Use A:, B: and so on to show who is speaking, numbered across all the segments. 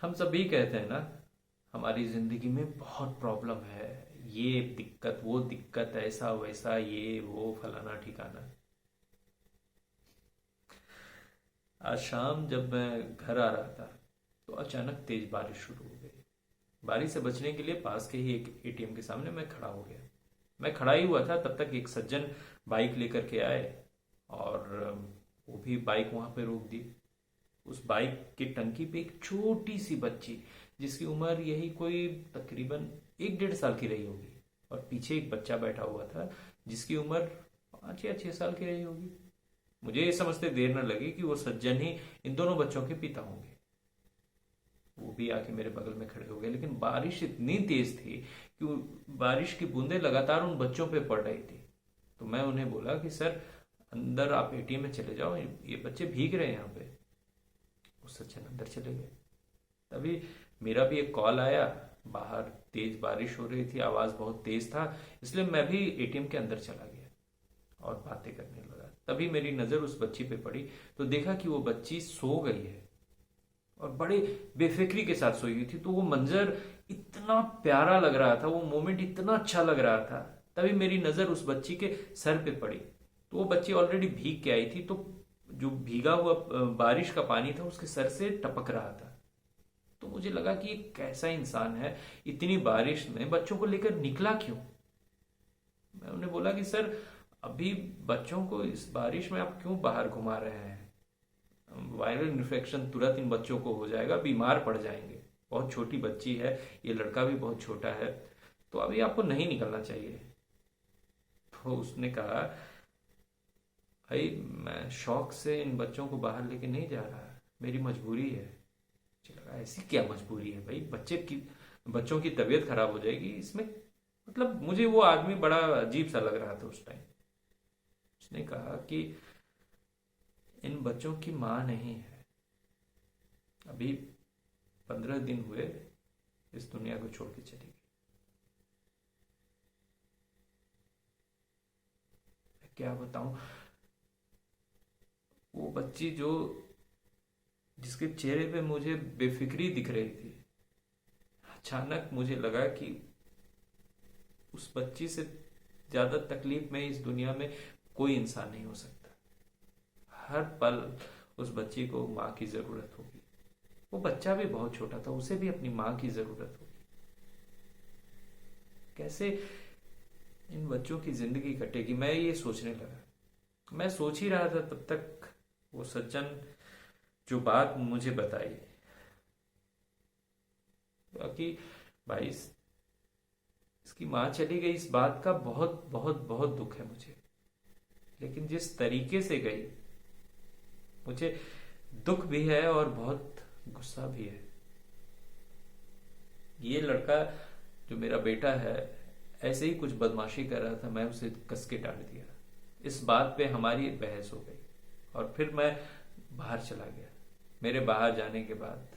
A: हम सभी कहते हैं ना, हमारी जिंदगी में बहुत प्रॉब्लम है। ये दिक्कत वो दिक्कत, ऐसा वैसा, ये वो फलाना ठिकाना। आज शाम जब मैं घर आ रहा था तो अचानक तेज बारिश शुरू हो गई। बारिश से बचने के लिए पास के ही एक एटीएम के सामने मैं खड़ा हो गया। मैं खड़ा ही हुआ था, तब तक एक सज्जन बाइक लेकर के आए और वो भी बाइक वहां पे रोक दी। उस बाइक की टंकी पे एक छोटी सी बच्ची, जिसकी उम्र यही कोई तकरीबन 1-1.5 साल की रही होगी, और पीछे एक बच्चा बैठा हुआ था जिसकी उम्र 5 या 6 साल की रही होगी। मुझे ये समझते देर न लगी कि वो सज्जन ही इन दोनों बच्चों के पिता होंगे। वो भी आके मेरे बगल में खड़े हो गए, लेकिन बारिश इतनी तेज थी कि बारिश की बूंदें लगातार उन बच्चों पे पड़ रही थी। तो मैं उन्हें बोला कि सर, अंदर आप एटीएम में चले जाओ, ये बच्चे भीग रहे हैं यहाँ पे। वो सज्जन अंदर चले गए। तभी मेरा भी एक कॉल आया। बाहर तेज बारिश हो रही थी, आवाज बहुत तेज था, इसलिए मैं भी एटीएम के अंदर चला गया और बातें करने लगा। तभी मेरी नजर उस बच्ची पे पड़ी तो देखा कि वो बच्ची सो गई है और बड़े बेफिक्री के साथ सोई हुई थी। तो वो मंजर इतना प्यारा लग रहा था, वो मोमेंट इतना अच्छा लग रहा था। तभी मेरी नजर उस बच्ची के सर पे पड़ी। तो वो बच्ची ऑलरेडी भीग के आई थी, तो जो भीगा हुआ बारिश का पानी था उसके सर से टपक रहा था। तो मुझे लगा कि ये कैसा इंसान है, इतनी बारिश में बच्चों को लेकर निकला क्यों। मैं उन्हें बोला कि सर, अभी बच्चों को इस बारिश में आप क्यों बाहर घुमा रहे हैं। वायरल इन्फेक्शन तुरंत इन बच्चों को हो जाएगा, बीमार पड़ जाएंगे। बहुत छोटी बच्ची है, ये लड़का भी बहुत छोटा है, तो अभी आपको नहीं निकलना चाहिए। तो उसने कहा, भाई मैं शौक से इन बच्चों को बाहर लेके नहीं जा रहा, मेरी मजबूरी है। मुझे लगा ऐसी क्या मजबूरी है भाई, बच्चों की तबीयत खराब हो जाएगी इसमें। मतलब मुझे वो आदमी बड़ा अजीब सा लग रहा था उस टाइम। उसने कहा कि इन बच्चों की माँ नहीं है, अभी 15 दिन हुए इस दुनिया को छोड़ के चली गई। मैं क्या बताऊं, वो बच्ची जो जिसके चेहरे पे मुझे बेफिक्री दिख रही थी, अचानक मुझे लगा कि उस बच्ची से ज्यादा तकलीफ में इस दुनिया में कोई इंसान नहीं हो सकता। हर पल उस बच्ची को माँ की जरूरत होगी। वो बच्चा भी बहुत छोटा था, उसे भी अपनी माँ की जरूरत होगी। कैसे इन बच्चों की जिंदगी कटेगी, मैं ये सोचने लगा। मैं सोच ही रहा था तब तक वो सज्जन जो बात मुझे बताई, कि भाई इसकी माँ चली गई, इस बात का बहुत बहुत बहुत दुख है मुझे। लेकिन जिस तरीके से गई, मुझे दुख भी है और बहुत गुस्सा भी है। ये लड़का जो मेरा बेटा है, ऐसे ही कुछ बदमाशी कर रहा था, मैं उसे कस के डांट दिया। इस बात पे हमारी बहस हो गई और फिर मैं बाहर चला गया। मेरे बाहर जाने के बाद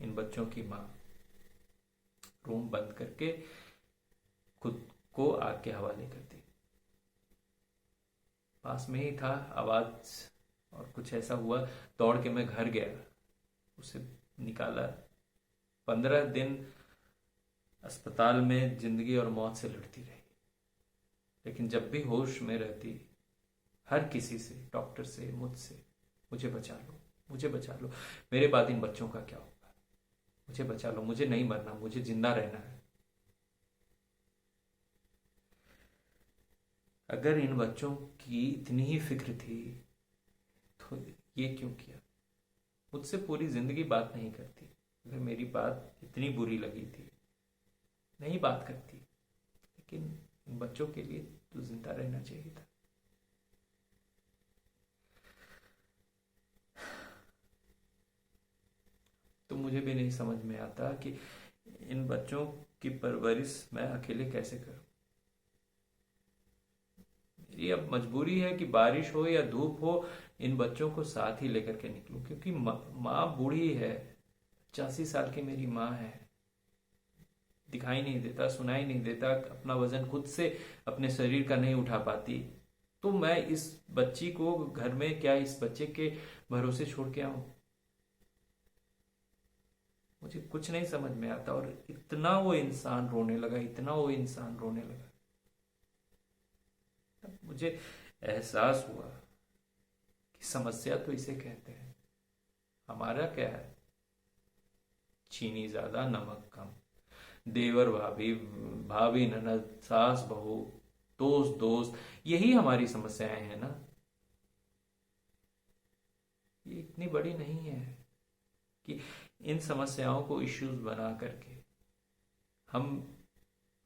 A: इन बच्चों की माँ रूम बंद करके खुद को आग के हवाले कर दी। पास में ही था आवाज, और कुछ ऐसा हुआ, दौड़ के मैं घर गया, उसे निकाला। 15 दिन अस्पताल में जिंदगी और मौत से लड़ती रही, लेकिन जब भी होश में रहती, हर किसी से, डॉक्टर से, मुझसे, मुझे बचा लो, मुझे बचा लो, मेरे बाद इन बच्चों का क्या होगा, मुझे बचा लो, मुझे नहीं मरना, मुझे जिंदा रहना है। अगर इन बच्चों की इतनी ही फिक्र थी तो ये क्यों किया। मुझसे पूरी जिंदगी बात नहीं करती, अगर मेरी बात इतनी बुरी लगी थी नहीं बात करती, लेकिन इन बच्चों के लिए तो जिंदा रहना चाहिए था। तो मुझे भी नहीं समझ में आता कि इन बच्चों की परवरिश मैं अकेले कैसे करूं। मेरी अब मजबूरी है कि बारिश हो या धूप हो, इन बच्चों को साथ ही लेकर के निकलूं, क्योंकि माँ बूढ़ी है। 85 साल की मेरी माँ है, दिखाई नहीं देता, सुनाई नहीं देता, अपना वजन खुद से अपने शरीर का नहीं उठा पाती। तो मैं इस बच्ची को घर में क्या, इस बच्चे के भरोसे छोड़ के आऊं। मुझे कुछ नहीं समझ में आता। और इतना वो इंसान रोने लगा, इतना वो इंसान रोने लगा, तब मुझे एहसास हुआ कि समस्या तो इसे कहते हैं। हमारा क्या है? चीनी ज्यादा नमक कम, देवर भाभी, भाभी ननद, सास बहू, दोस्त दोस्त, यही हमारी समस्याएं हैं ना। ये इतनी बड़ी नहीं है कि इन समस्याओं को इश्यूज बना करके हम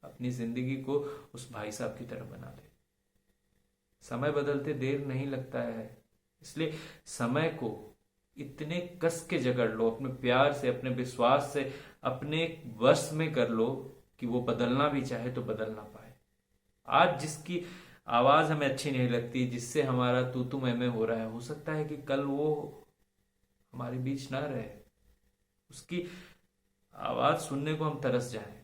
A: अपनी जिंदगी को उस भाई साहब की तरह बना लें। समय बदलते देर नहीं लगता है, इसलिए समय को इतने कस के जकड़ लो, अपने प्यार से, अपने विश्वास से, अपने वश में कर लो कि वो बदलना भी चाहे तो बदल ना पाए। आज जिसकी आवाज हमें अच्छी नहीं लगती, जिससे हमारा तू तू मैं हो रहा है, हो सकता है कि कल वो हमारे बीच ना रहे, उसकी आवाज सुनने को हम तरस जाएं।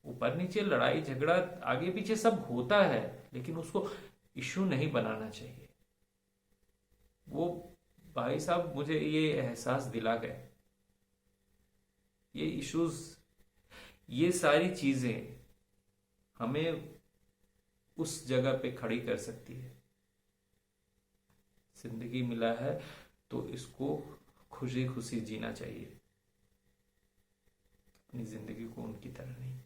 A: ऊपर नीचे लड़ाई झगड़ा आगे पीछे सब होता है, लेकिन उसको इशू नहीं बनाना चाहिए। वो भाई साहब मुझे ये एहसास दिला गए। ये इश्यूज, ये सारी चीजें हमें उस जगह पे खड़ी कर सकती है। जिंदगी मिला है तो इसको खुशी खुशी जीना चाहिए, अपनी जिंदगी को उनकी तरह नहीं।